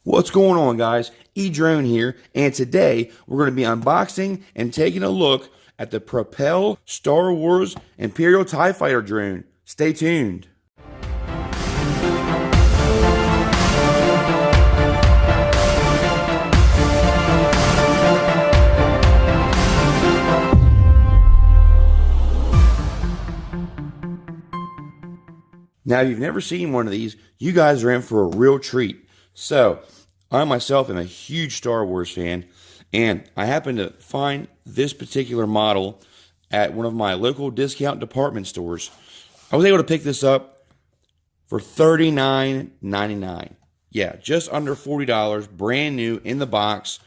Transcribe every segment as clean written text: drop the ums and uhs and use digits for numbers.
What's going on, guys? Edrone here, and today we're going to be unboxing and taking a look at the Propel Star Wars Imperial TIE Fighter drone. Stay tuned. Now, if you've never seen one of these, you guys are in for a real treat. So, I myself am a huge Star Wars fan, and I happened to find this particular model at one of my local discount department stores. I was able to pick this up for $39.99. Yeah, just under $40, brand new in the box,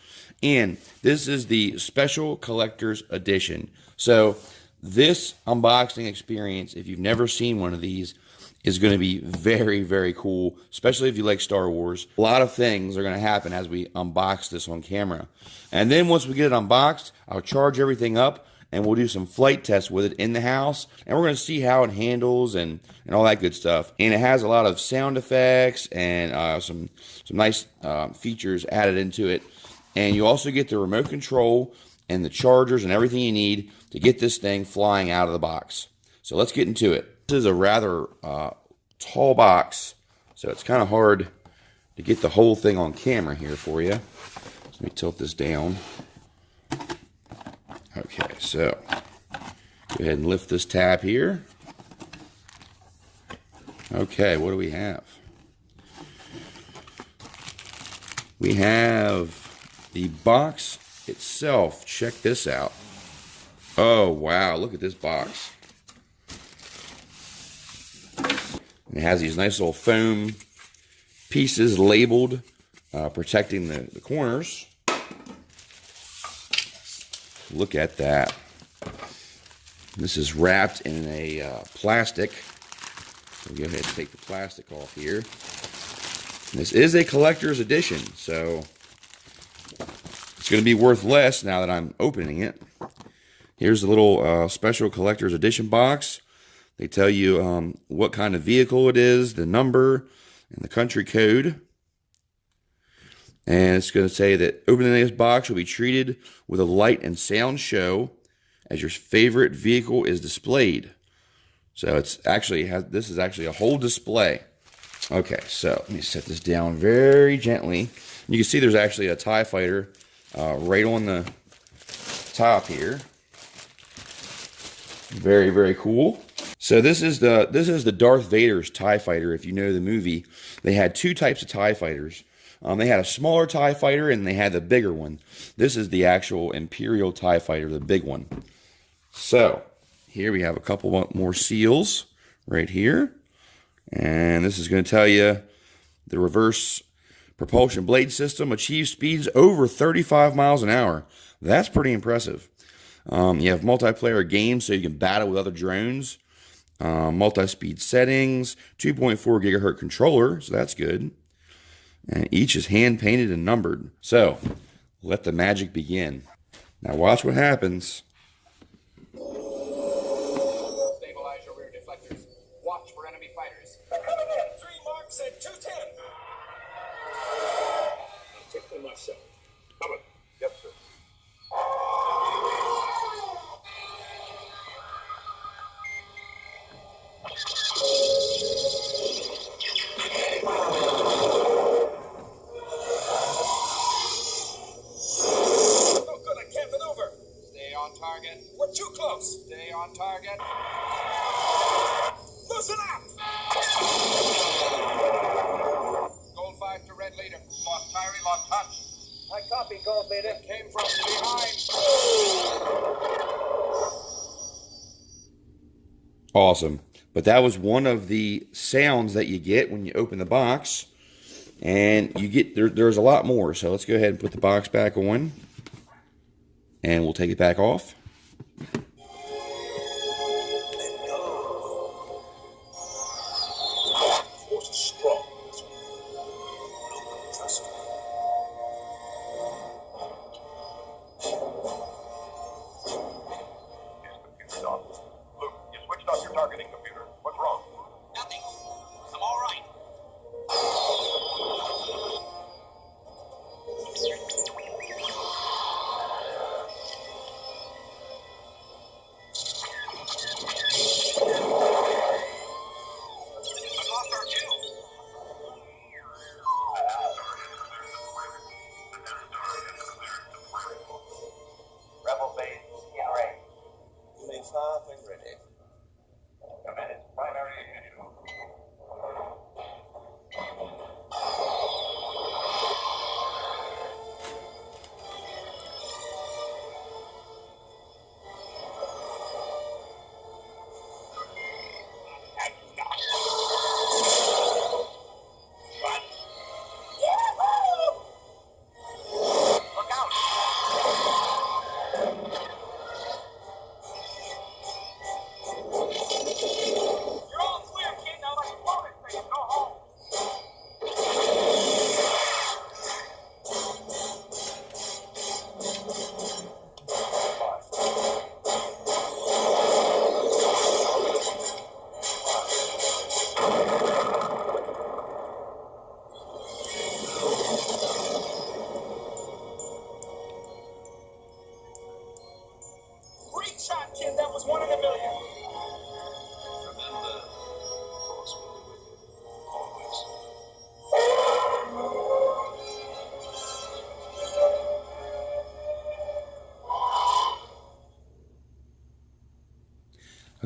and this is the special collector's edition. So, this unboxing experience, if you've never seen one of these, is going to be very, very cool, especially if you like Star Wars. A lot of things are going to happen as we unbox this on camera. And then once we get it unboxed, I'll charge everything up, and we'll do some flight tests with it in the house, and we're going to see how it handles and all that good stuff. And it has a lot of sound effects and some nice features added into it. And you also get the remote control and the chargers and everything you need to get this thing flying out of the box. So let's get into it. This is a rather tall box, so it's kind of hard to get the whole thing on camera here for you. Let me tilt this down. Okay, so go ahead and lift this tab here. Okay, what do we have? We have the box itself. Check this out. Oh, wow, look at this box. It has these nice little foam pieces labeled, protecting the corners. Look at that. This is wrapped in a plastic. We'll go ahead and take the plastic off here. This is a collector's edition, so it's going to be worth less now that I'm opening it. Here's a little special collector's edition box. They tell you what kind of vehicle it is, the number, and the country code. And it's going to say that opening this box will be treated with a light and sound show as your favorite vehicle is displayed. So it's actually this is actually a whole display. Okay, so let me set this down very gently. You can see there's actually a TIE Fighter right on the top here. Very, very cool. So this is the Darth Vader's TIE Fighter. If you know the movie, they had two types of TIE Fighters. They had a smaller TIE Fighter and they had the bigger one. This is the actual Imperial TIE Fighter, the big one. So here we have a couple more seals right here. And this is going to tell you the reverse propulsion blade system achieves speeds over 35 miles an hour. That's pretty impressive. You have multiplayer games so you can battle with other drones. Multi-speed settings, 2.4 gigahertz controller, so that's good. And each is hand-painted and numbered. So, let the magic begin. Now watch what happens. Stabilize your rear deflectors. Watch for enemy fighters. 3 marks at 210. I'll take them myself. Come on. Yes, sir. Target. We're too close. Stay on target. Loosen up. Gold 5 to red leader. Lost Tyree, lost touch. I copy, Gold leader. It came from behind. Awesome. But that was one of the sounds that you get when you open the box. And you get there's a lot more. So let's go ahead and put the box back on. And we'll take it back off. Force is strong. Trust me. Computer's on. Luke, you switched off your targeting computer. What's wrong? Nothing. I'm all right.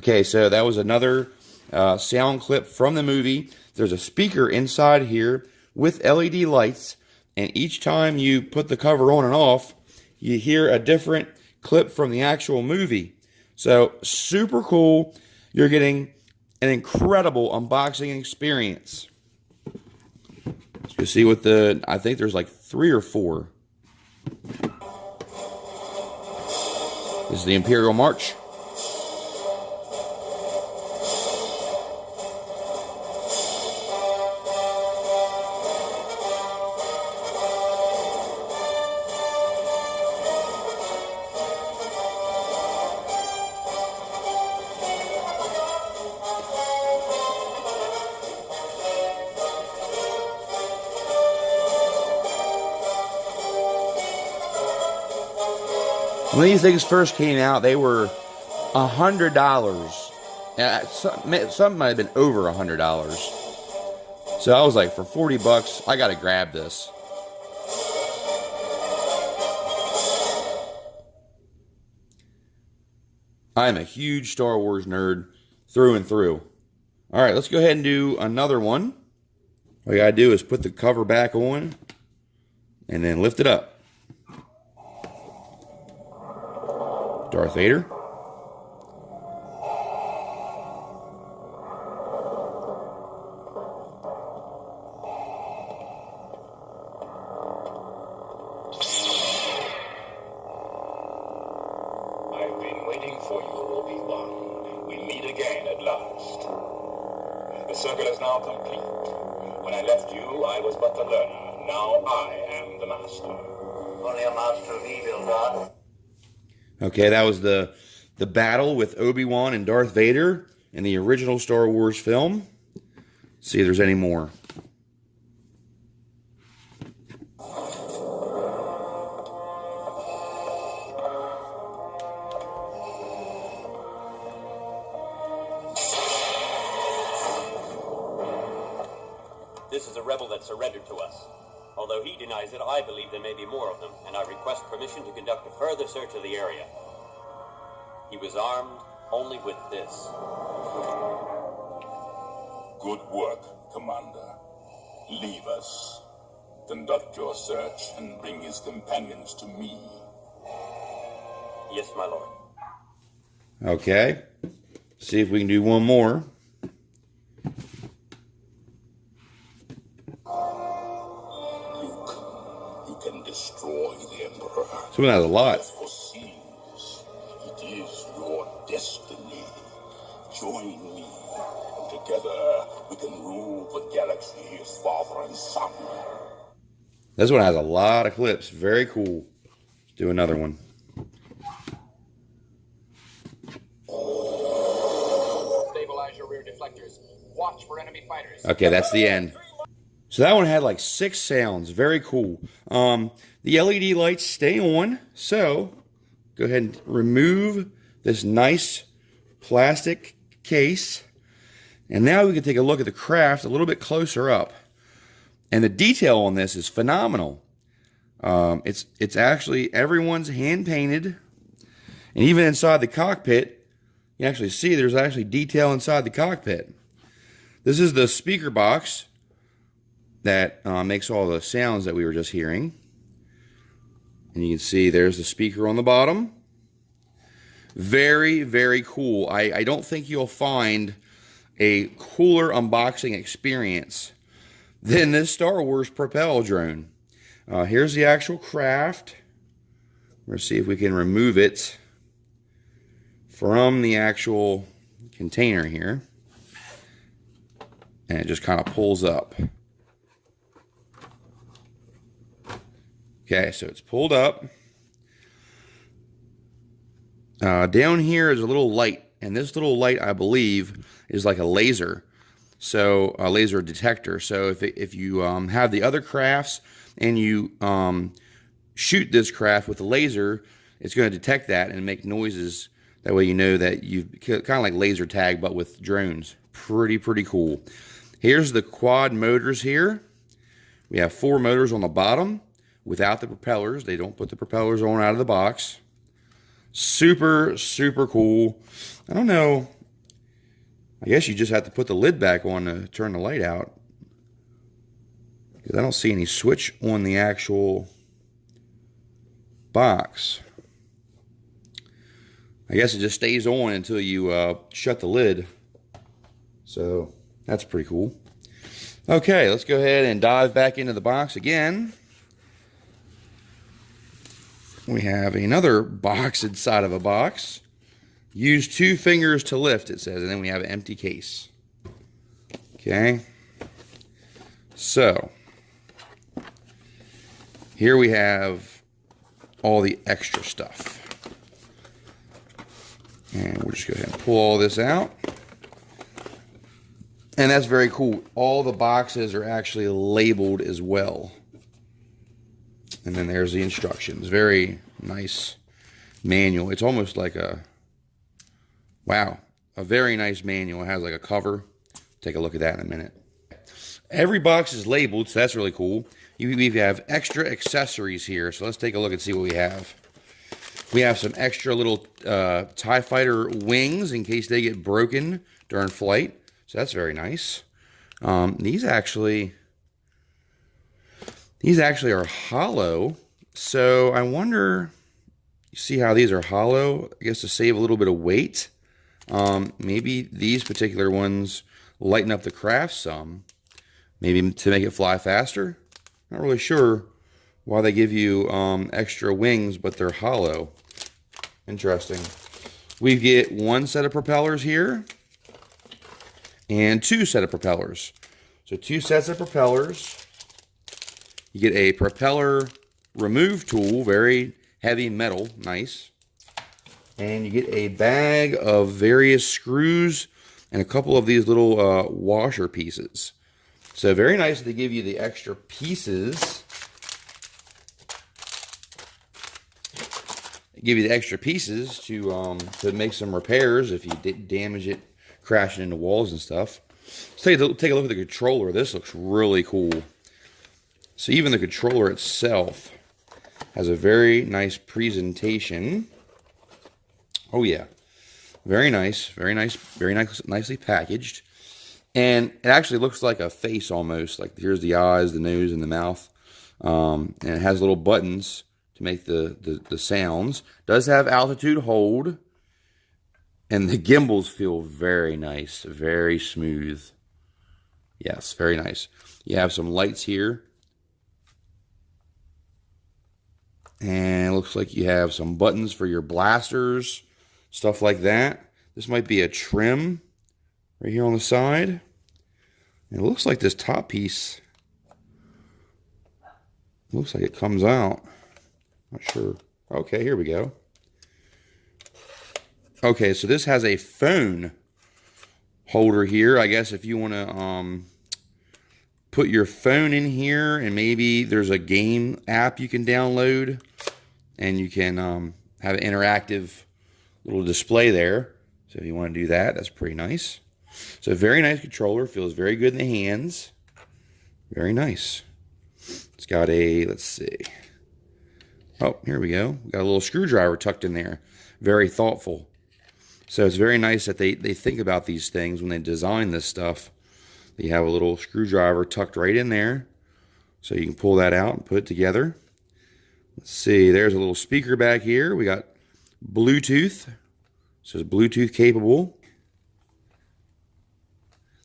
Okay, so that was another sound clip from the movie. There's a speaker inside here with LED lights, and each time you put the cover on and off, you hear a different clip from the actual movie. So super cool. You're getting an incredible unboxing experience. You see what I think there's like 3 or 4. This is the Imperial March. When these things first came out, they were $100. Some might have been over $100. So I was like, for 40 bucks, I gotta grab this. I'm a huge Star Wars nerd through and through. All right, let's go ahead and do another one. All you gotta do is put the cover back on and then lift it up. Darth Vader. I've been waiting for you, Obi-Wan. We meet again at last. The circle is now complete. When I left you, I was but the learner. Now I am the master. Only a master of evil, Darth. Okay, that was the battle with Obi-Wan and Darth Vader in the original Star Wars film. Let's see if there's any more. This is a rebel that surrendered to us. Although he denies it, I believe there may be more of them, and I request permission to conduct a further search of the area. He was armed only with this. Good work, Commander. Leave us. Conduct your search and bring his companions to me. Yes, my lord. Okay. See if we can do one more. Destroy the Emperor. Someone has a lot. As for seas, it is your destiny. Join me. Together, we can rule the galaxy as father and son. This one has a lot of clips. Very cool. Let's do another one. Stabilize your rear deflectors. Watch for enemy fighters. Okay, that's the end. So that one had like 6 sounds. Very cool. The LED lights stay on. So go ahead and remove this nice plastic case. And now we can take a look at the craft a little bit closer up. And the detail on this is phenomenal. It's actually everyone's hand painted. And even inside the cockpit, you actually see there's actually detail inside the cockpit. This is the speaker box that makes all the sounds that we were just hearing. And you can see there's the speaker on the bottom. Very, very cool. I don't think you'll find a cooler unboxing experience than this Star Wars Propel drone. Here's the actual craft. We're going to see if we can remove it from the actual container here. And it just kind of pulls up. Okay, so it's pulled up. Down here is a little light, and this little light, I believe, is like a laser. So a laser detector. So if you have the other crafts and you shoot this craft with a laser, it's going to detect that and make noises. That way you know that you've kind of like laser tag, but with drones. Pretty cool. Here's the quad motors here. We have 4 motors on the bottom without the propellers. They don't put the propellers on out of the box. Super cool. I don't know I guess you just have to put the lid back on to turn the light out. Because I don't see any switch on the actual box. I guess it just stays on until you shut the lid. So that's pretty cool. Okay, let's go ahead and dive back into the box again. We have another box inside of a box. Use 2 fingers to lift, it says, and then we have an empty case. Okay. So, here we have all the extra stuff. And we'll just go ahead and pull all this out. And that's very cool. All the boxes are actually labeled as well. And then there's the instructions. Very nice manual. It's almost like a, wow, a very nice manual. It has like a cover. Take a look at that in a minute. Every box is labeled, so that's really cool. We have extra accessories here. So let's take a look and see what we have. We have some extra little TIE Fighter wings in case they get broken during flight. So that's very nice. These actually are hollow. So I wonder, you see how these are hollow? I guess to save a little bit of weight. Maybe these particular ones lighten up the craft some. Maybe to make it fly faster. Not really sure why they give you extra wings, but they're hollow. Interesting. We get 1 set of propellers here. And 2 set of propellers. So 2 sets of propellers. You get a propeller remove tool, very heavy metal, nice. And you get a bag of various screws and a couple of these little washer pieces. So very nice that they give you the extra pieces. They give you the extra pieces to make some repairs if you damage it, crashing into walls and stuff. Let's take a look at the controller. This looks really cool. So even the controller itself has a very nice presentation. Oh yeah, very nice, very nice, very nice, nicely packaged. And it actually looks like a face almost. Like here's the eyes, the nose, and the mouth. And it has little buttons to make the sounds. Does have altitude hold. And the gimbals feel very nice, very smooth. Yes, very nice. You have some lights here. And it looks like you have some buttons for your blasters, stuff like that. This might be a trim right here on the side. And it looks like this top piece, looks like it comes out. Not sure. Okay, here we go. Okay, so this has a phone holder here. I guess if you want to put your phone in here, and maybe there's a game app you can download, and you can have an interactive little display there. So if you want to do that, that's pretty nice. So a very nice controller. Feels very good in the hands. Very nice. It's got a, let's see. Oh, here we go. We got a little screwdriver tucked in there. Very thoughtful. So it's very nice that they think about these things when they design this stuff. You have a little screwdriver tucked right in there. So you can pull that out and put it together. Let's see, there's a little speaker back here. We got Bluetooth. So it's Bluetooth capable.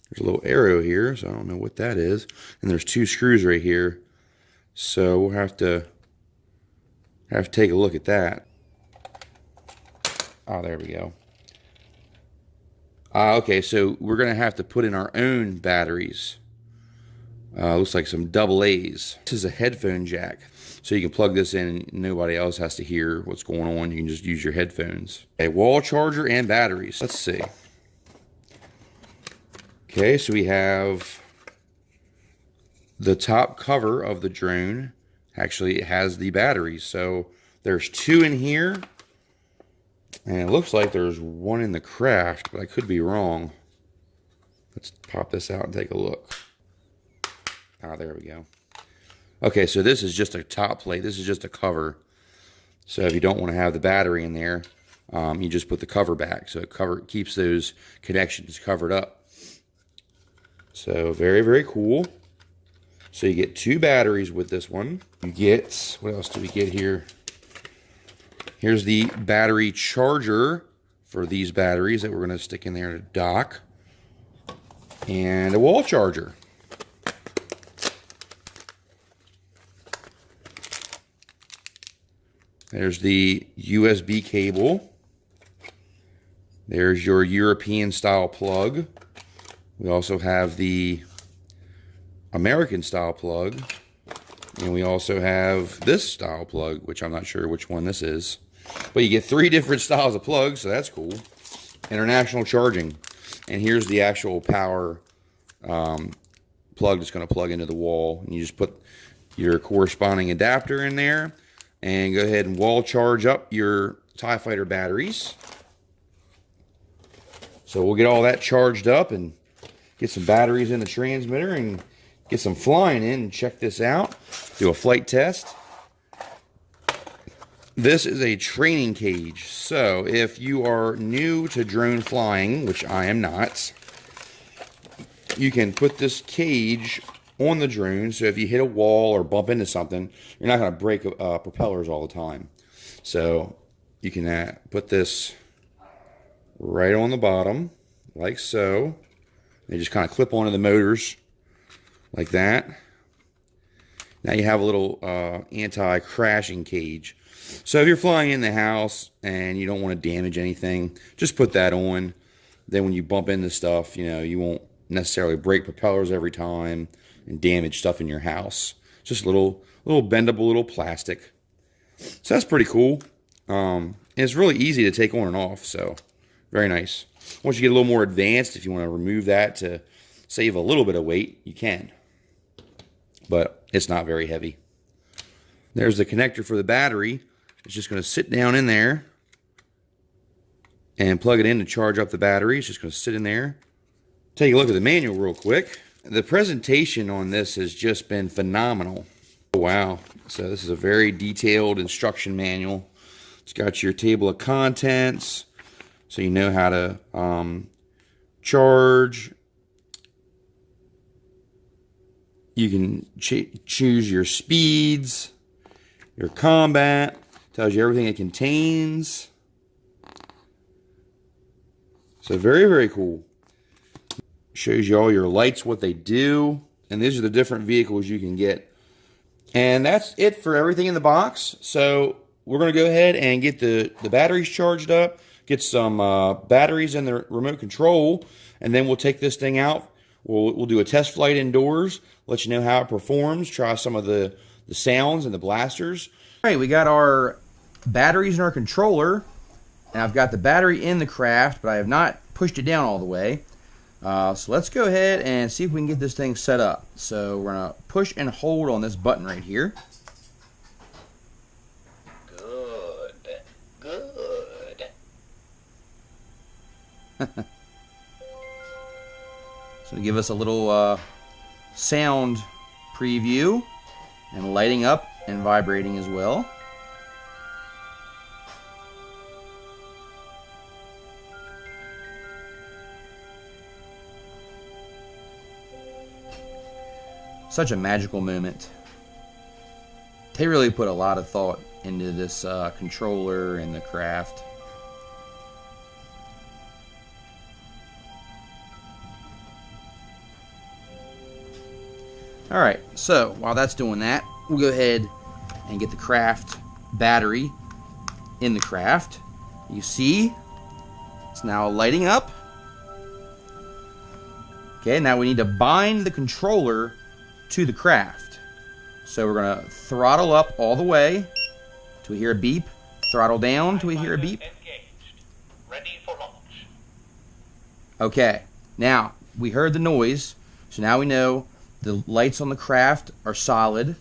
There's a little arrow here, so I don't know what that is. And there's 2 screws right here. So we'll have to take a look at that. Oh, there we go. Okay, so we're going to have to put in our own batteries. Looks like some AA's. This is a headphone jack. So you can plug this in and nobody else has to hear what's going on. You can just use your headphones. A wall charger and batteries. Let's see. Okay, so we have the top cover of the drone. Actually, it has the batteries. So there's 2 in here. And it looks like there's 1 in the craft, but I could be wrong. Let's pop this out and take a look. Ah, there we go. Okay, so this is just a top plate. This is just a cover. So if you don't want to have the battery in there, you just put the cover back, so it keeps those connections covered up. So very, very cool. So you get 2 batteries with this one. You get, what else do we get here? Here's the battery charger for these batteries that we're going to stick in there to dock. And a wall charger. There's the USB cable. There's your European style plug. We also have the American style plug. And we also have this style plug, which I'm not sure which one this is. But you get 3 different styles of plugs, so that's cool. International charging. And here's the actual power plug that's going to plug into the wall. And you just put your corresponding adapter in there. And go ahead and wall charge up your TIE Fighter batteries. So we'll get all that charged up and get some batteries in the transmitter and get some flying in and check this out. Do a flight test. This is a training cage. So if you are new to drone flying, which I am not, you can put this cage on the drone, so if you hit a wall or bump into something, you're not going to break propellers all the time. So you can put this right on the bottom, like so. They just kind of clip onto the motors, like that. Now you have a little anti-crashing cage. So if you're flying in the house and you don't want to damage anything, just put that on. Then when you bump into stuff, you know, you won't necessarily break propellers every time and damage stuff in your house. Just a little bendable little plastic. So that's pretty cool. And it's really easy to take on and off, so very nice. Once you get a little more advanced, if you want to remove that to save a little bit of weight, you can. But it's not very heavy. There's the connector for the battery. It's just going to sit down in there and plug it in to charge up the battery. It's just going to sit in there. Take a look at the manual real quick. The presentation on this has just been phenomenal. Oh, wow. So this is a very detailed instruction manual. It's got your table of contents, so you know how to charge. You can choose your speeds, your combat. Tells you everything it contains. So very, very cool. Shows you all your lights, what they do. And these are the different vehicles you can get. And that's it for everything in the box. So we're going to go ahead and get the batteries charged up. Get some batteries in the remote control. And then we'll take this thing out. We'll do a test flight indoors. Let you know how it performs. Try some of the sounds and the blasters. All right, we got our batteries in our controller. And I've got the battery in the craft, but I have not pushed it down all the way. So let's go ahead and see if we can get this thing set up. So we're going to push and hold on this button right here. Good. Good. So give us a little sound preview, and lighting up and vibrating as well. Such a magical moment. They really put a lot of thought into this controller and the craft. Alright, so while that's doing that, we'll go ahead and get the craft battery in the craft. You see, it's now lighting up. Okay, now we need to bind the controller to the craft. So we're going to throttle up all the way till we hear a beep. Throttle down till we hear a beep. Ready for launch. Okay, now we heard the noise, so now we know the lights on the craft are solid,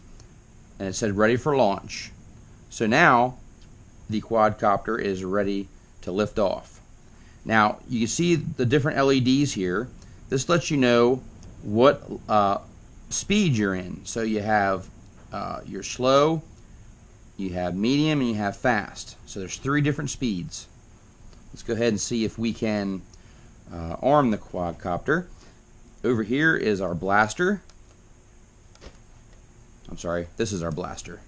and it said ready for launch. So now the quadcopter is ready to lift off. Now you can see the different LEDs here. This lets you know what speed you're in. So you have your slow, you have medium, and you have fast. So there's 3 different speeds. Let's go ahead and see if we can arm the quadcopter. Over here is our blaster. I'm sorry, this is our blaster.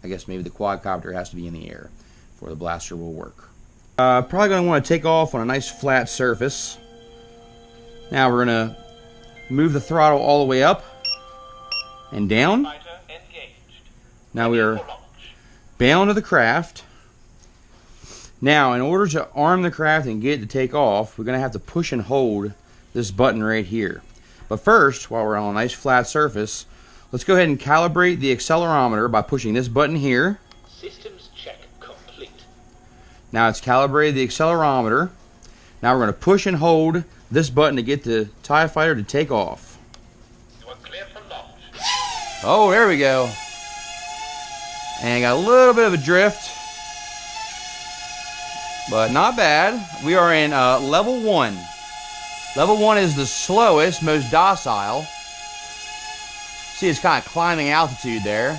I guess maybe the quadcopter has to be in the air before the blaster will work. Probably going to want to take off on a nice flat surface. Now we're going to move the throttle all the way up and down. Now we are bound to the craft. Now, in order to arm the craft and get it to take off, we're going to have to push and hold this button right here. But first, while we're on a nice flat surface, let's go ahead and calibrate the accelerometer by pushing this button here. Systems check complete. Now it's calibrated the accelerometer. Now we're going to push and hold this button to get the TIE fighter to take off. You are clear for launch. Oh, there we go. And got a little bit of a drift, but not bad. We are in level 1. Level 1 is the slowest, most docile. See, it's kind of climbing altitude there.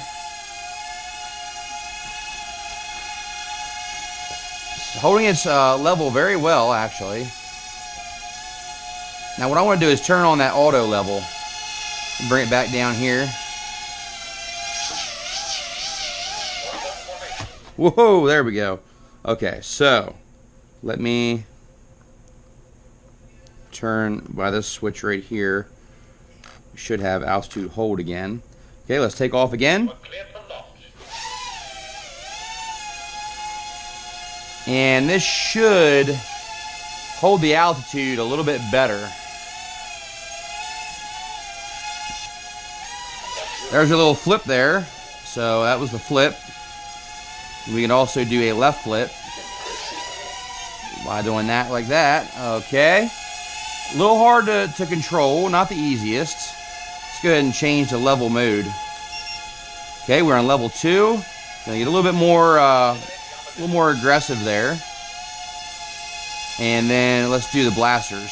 It's holding its level very well, actually. Now what I want to do is turn on that auto level and bring it back down here. Whoa, there we go. Okay, so let me turn by this switch right here. We should have altitude hold again. Okay, let's take off again. And this should hold the altitude a little bit better. There's a little flip there. So that was the flip. We can also do a left flip by doing that like that. Okay. A little hard to control, not the easiest. Let's go ahead and change to level mode. Okay, we're on level 2. Gonna get a little bit more, aggressive there. And then let's do the blasters.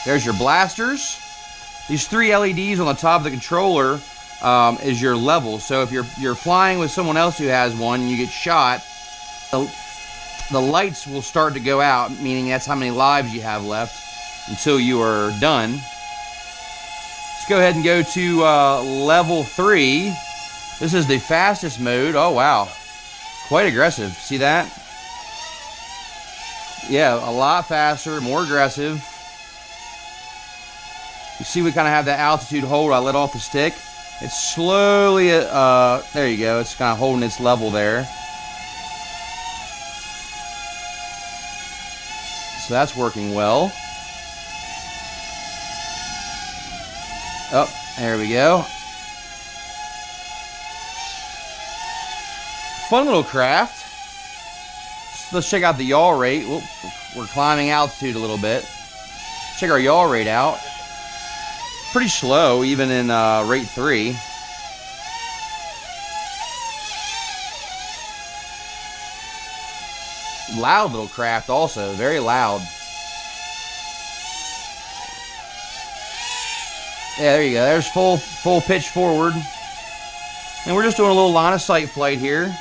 There's your blasters. These 3 LEDs on the top of the controller is your level. So if you're flying with someone else who has one and you get shot, the lights will start to go out, meaning that's how many lives you have left until you are done. Let's go ahead and go to level 3. This is the fastest mode. Oh wow, quite aggressive. See that? Yeah, a lot faster, more aggressive. You see we kind of have that altitude hold. I let off the stick. It's slowly, there you go. It's kind of holding its level there. So that's working well. Oh, there we go. Fun little craft. Let's check out the yaw rate. Whoop, we're climbing altitude a little bit. Check our yaw rate out. Pretty slow, even in rate 3. Loud little craft also, very loud. Yeah, there you go. There's full pitch forward. And we're just doing a little line of sight flight here.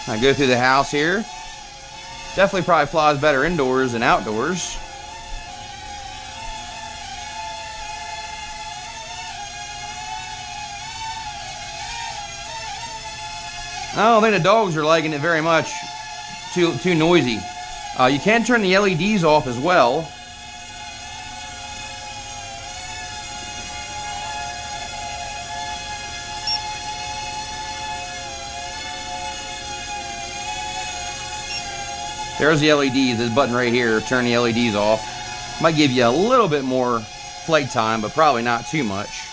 I go through the house here. Definitely probably flies better indoors than outdoors. I don't think the dogs are liking it very much. Too noisy. You can turn the LEDs off as well. There's the LEDs, this button right here, turn the LEDs off. Might give you a little bit more flight time, but probably not too much.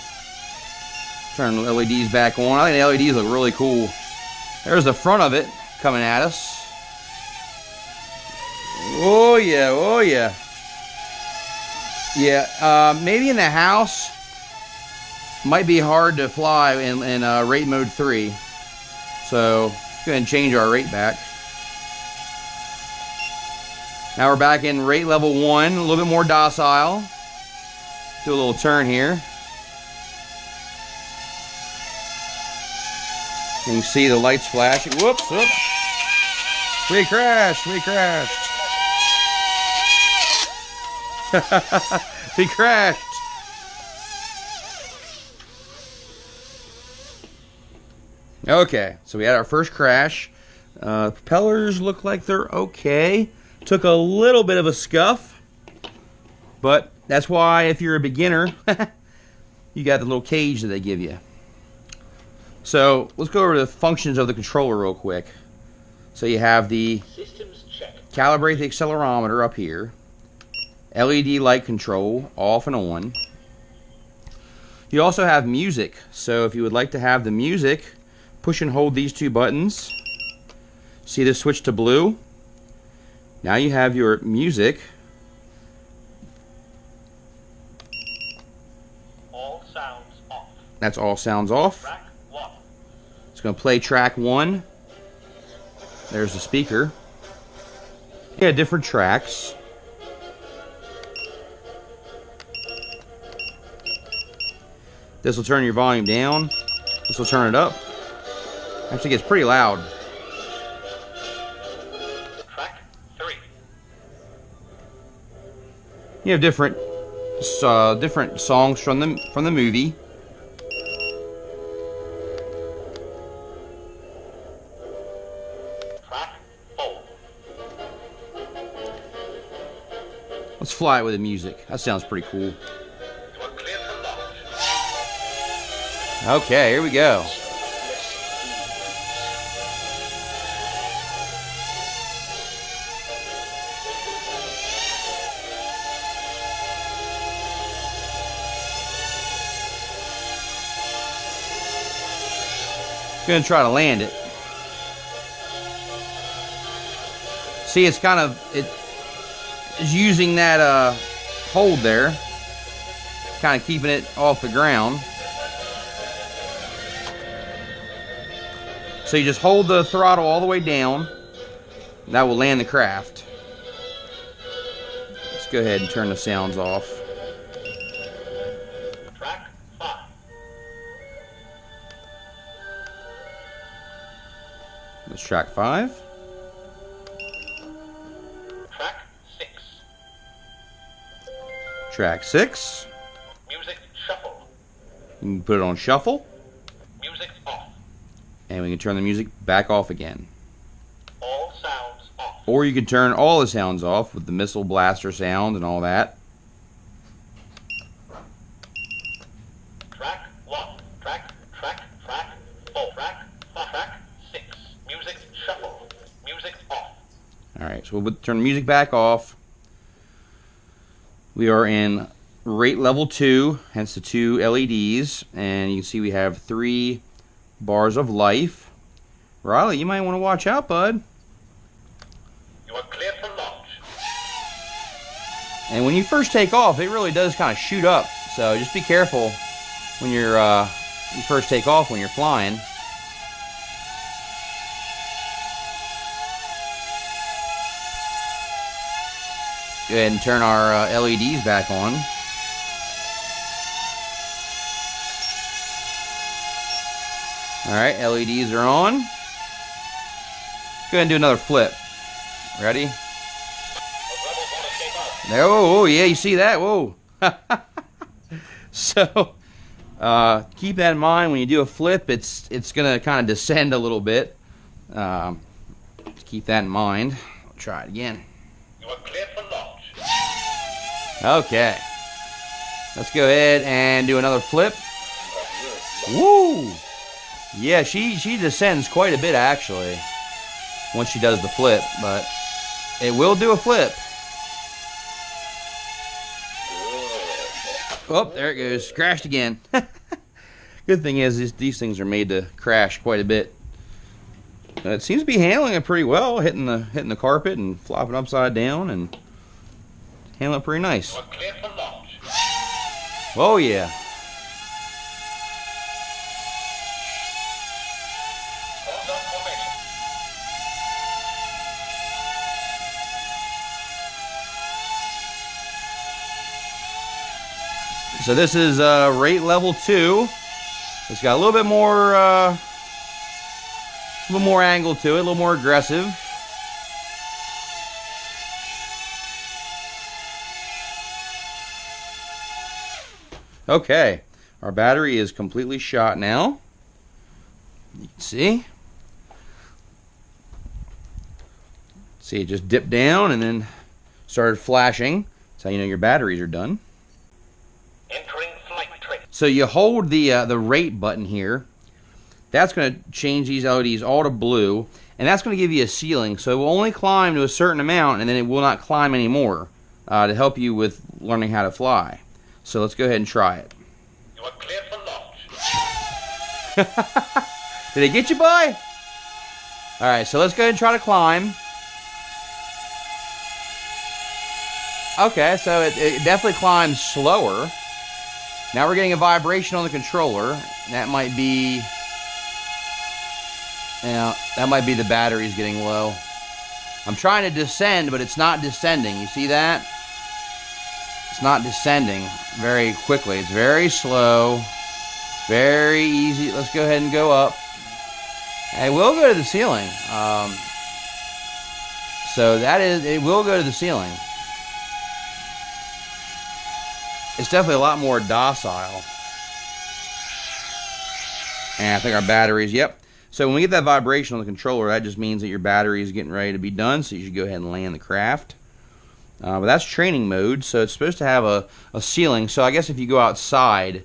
Turn the LEDs back on. I think the LEDs look really cool. There's the front of it coming at us. Oh yeah, oh yeah. Yeah, maybe in the house, might be hard to fly in rate mode 3. So, let's go ahead and change our rate back. Now we're back in rate level 1, a little bit more docile. Do a little turn here. And you see the lights flashing. Whoops, whoops. We crashed, we crashed. We crashed. Okay, so we had our first crash. Propellers look like they're okay. Took a little bit of a scuff, but that's why if you're a beginner, you got the little cage that they give you. So let's go over to the functions of the controller real quick. So you have the calibrate the accelerometer up here, LED light control off and on. You also have music. So if you would like to have the music, push and hold these two buttons. See this switch to blue? Now you have your music. All sounds off. That's all sounds off. Track 1. It's going to play track 1. There's the speaker. Yeah, different tracks. This will turn your volume down. This will turn it up. Actually gets pretty loud. Track 3. You have different songs from the movie. Track 4. Let's fly it with the music. That sounds pretty cool. You are cleared for launch. Okay, here we go. Gonna try to land it. See, it's kind of is using that hold there, kind of keeping it off the ground. So you just hold the throttle all the way down. That will land the craft. Let's go ahead and turn the sounds off. Track 5. Let's track 5. Track 6. Track 6. Music shuffle. You can put it on shuffle, Music off. and we can turn the music back off again. All sounds off. Or you can turn all the sounds off with the missile blaster sound and all that. Track 1. Track 4. Track 5. Track 6. Music shuffle. Music off. Alright, so we'll turn the music back off. We are in rate level 2, hence the 2 LEDs, and you can see we have 3 bars of life. Riley, you might want to watch out, bud. You are cleared for launch. And when you first take off, it really does kind of shoot up. So just be careful when you first take off when you're flying. Go ahead and turn our LEDs back on. Alright, LEDs are on. Go ahead and do another flip. Ready? There, oh, yeah, you see that? Whoa. So, keep that in mind when you do a flip. It's going to kind of descend a little bit. Just keep that in mind. I'll try it again. You are cleared for launch. Okay. Let's go ahead and do another flip. Woo! Yeah, she descends quite a bit, actually, once she does the flip, but it will do a flip. Oh, there it goes. Crashed again. Good thing is these things are made to crash quite a bit. It seems to be handling it pretty well, hitting the carpet and flopping upside down, and handling it pretty nice. You are cleared for launch. Oh yeah. Hold up formation. So this is rate level 2. It's got a little bit more A little more angle to it, a little more aggressive. Okay, our battery is completely shot now. You can see. See, it just dipped down and then started flashing. That's how you know your batteries are done. Entering flight train. So you hold the rate button here. That's going to change these LEDs all to blue, and that's going to give you a ceiling. So it will only climb to a certain amount, and then it will not climb anymore to help you with learning how to fly. So let's go ahead and try it. You are cleared for launch. Did it get you, boy? Alright, so let's go ahead and try to climb. Okay, so it definitely climbs slower. Now we're getting a vibration on the controller. That might be... Yeah, that might be the batteries getting low. I'm trying to descend, but it's not descending. You see that? It's not descending very quickly. It's very slow. Very easy. Let's go ahead and go up. It will go to the ceiling. So that is, it will go to the ceiling. It's definitely a lot more docile. And I think our batteries, yep. So when we get that vibration on the controller, that just means that your battery is getting ready to be done, so you should go ahead and land the craft. But that's training mode, so it's supposed to have a ceiling. So I guess if you go outside,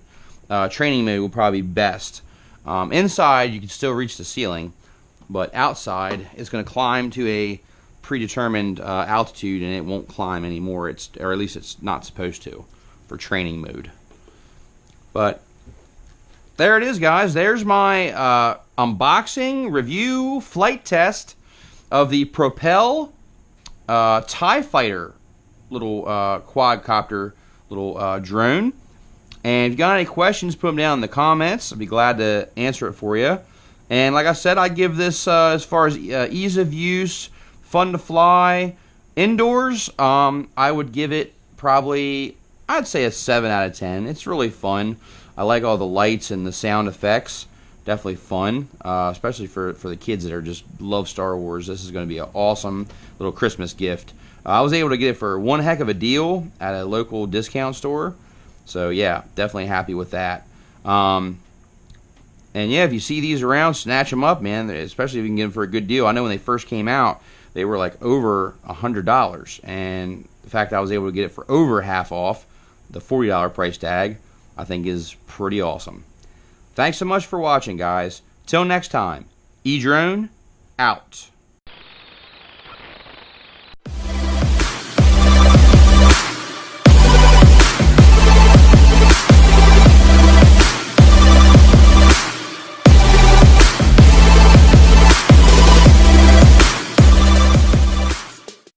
training mode will probably be best. Inside, you can still reach the ceiling, but outside, it's going to climb to a predetermined altitude, and it won't climb anymore. Or at least it's not supposed to for training mode. But there it is, guys. There's my unboxing, review, flight test of the Propel TIE Fighter little quadcopter little drone. And if you got any questions, put them down in the comments. I'd be glad to answer it for you. And like I said, I give this, as far as ease of use, fun to fly, indoors, I would give it probably, I'd say a 7 out of 10. It's really fun. I like all the lights and the sound effects. Definitely fun, especially for the kids that are just love Star Wars. This is going to be an awesome little Christmas gift. I was able to get it for one heck of a deal at a local discount store. So yeah, definitely happy with that. And yeah, if you see these around, snatch them up, man. Especially if you can get them for a good deal. I know when they first came out, they were like over $100, and the fact that I was able to get it for over half off the $40 price tag, I think is pretty awesome. Thanks so much for watching, guys. Till next time, edrone out.